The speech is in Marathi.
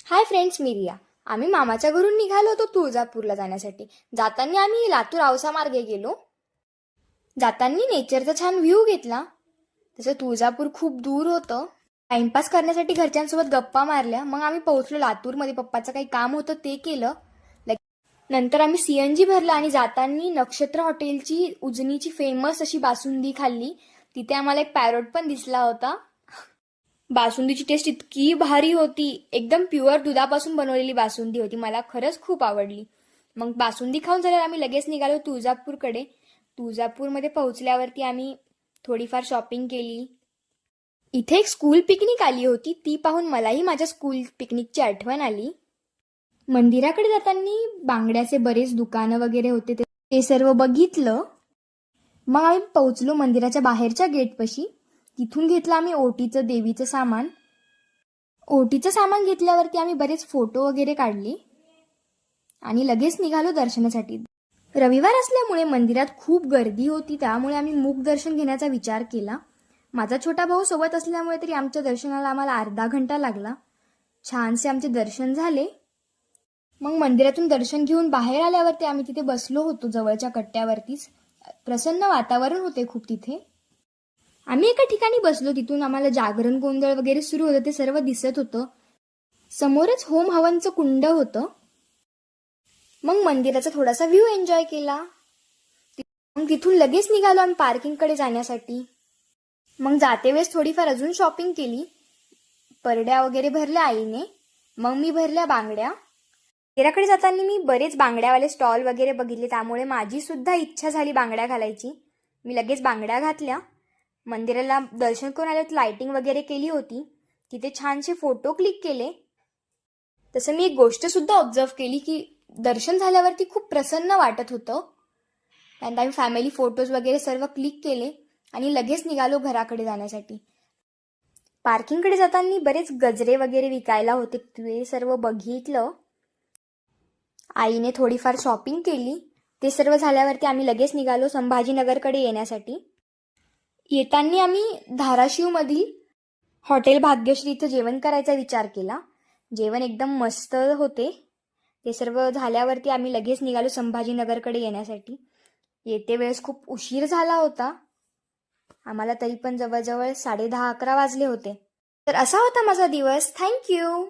हाय फ्रेंड्स, मी रिया. आम्ही मामाच्या घरून निघालो होतो तुळजापूरला जाण्यासाठी. जाताना आम्ही लातूर औसा मार्गे गेलो. जाताना नेचरचा छान व्ह्यू घेतला. तसं तुळजापूर खूप दूर होतं. टाइमपास करण्यासाठी घरच्यांसोबत गप्पा मारल्या. मग आम्ही पोहोचलो लातूरमध्ये. पप्पाचं काही काम होतं ते केलं. नंतर आम्ही CNG भरला आणि जाताना नक्षत्र हॉटेलची उजनीची फेमस अशी बासुंदी खाल्ली. तिथे आम्हाला एक पॅरोट पण दिसला होता. बासुंदीची टेस्ट इतकी भारी होती. एकदम प्युअर दुधापासून बनवलेली बासुंदी होती. मला खरंच खूप आवडली. मग बासुंदी खाऊन झाल्यावर आम्ही लगेच निघालो तुळजापूरकडे. तुळजापूरमध्ये पोहोचल्यावरती आम्ही थोडीफार शॉपिंग केली. इथे एक स्कूल पिकनिक आली होती. ती पाहून मलाही माझ्या स्कूल पिकनिकची आठवण आली. मंदिराकडे जाताना बांगड्याचे बरेच दुकानं वगैरे होते. ते सर्व बघितलं. मग आम्ही पोहोचलो मंदिराच्या बाहेरच्या गेटपाशी. तिथून घेतलं आम्ही ओटीचं देवीचं सामान. ओटीचं सामान घेतल्यावरती आम्ही बरेच फोटो वगैरे काढले आणि लगेच निघालो दर्शनासाठी. रविवार असल्यामुळे मंदिरात खूप गर्दी होती, त्यामुळे आम्ही मूक दर्शन घेण्याचा विचार केला. माझा छोटा भाऊ सोबत असल्यामुळे तरी आमच्या दर्शनाला आम्हाला अर्धा घंटा लागला. छानसे आमचे दर्शन झाले. मग मंदिरातून दर्शन घेऊन बाहेर आल्यावरती आम्ही तिथे बसलो होतो जवळच्या कट्ट्यावरतीच. प्रसन्न वातावरण होते खूप तिथे. आम्ही एका ठिकाणी बसलो. तिथून आम्हाला जागरण गोंधळ वगैरे सुरू होतं, ते सर्व दिसत होतं. समोरच होम हवनचं कुंड होतं. मग मंदिराचा थोडासा व्ह्यू एन्जॉय केला. मग तिथून लगेच निघालो आम्ही पार्किंगकडे जाण्यासाठी. मग जाते वेळेस थोडीफार अजून शॉपिंग केली. परड्या वगैरे भरल्या आईने. मग मी भरल्या बांगड्या. मंदिराकडे जाताना मी बरेच बांगड्यावाले स्टॉल वगैरे बघितले, त्यामुळे माझी सुद्धा इच्छा झाली बांगड्या घालायची. मी लगेच बांगड्या घातल्या. मंदिराला दर्शन करून आल्यावर लाइटिंग वगैरे केली होती. तिथे छानसे फोटो क्लिक केले. तसं मी एक गोष्ट सुद्धा ऑब्झर्व केली की दर्शन झाल्यावरती खूप प्रसन्न वाटत होतं. त्यानंतर आम्ही फॅमिली फोटोज वगैरे सर्व क्लिक केले आणि लगेच निघालो घराकडे जाण्यासाठी. पार्किंगकडे जाताना बरेच गजरे वगैरे विकायला होते, ते सर्व बघितलं. आईने थोडीफार शॉपिंग केली. ते सर्व झाल्यावरती आम्ही लगेच निघालो संभाजीनगरकडे येण्यासाठी. येताना आम्ही धाराशिवमधील हॉटेल भाग्यश्री इथं जेवण करायचा विचार केला. जेवण एकदम मस्त होते. ते सर्व झाल्यावरती आम्ही लगेच निघालो संभाजीनगरकडे येण्यासाठी. येते वेळेस खूप उशीर झाला होता. आम्हाला तरी पण जवळजवळ 10:30-11 वाजले होते. तर असा होता माझा दिवस. थँक्यू.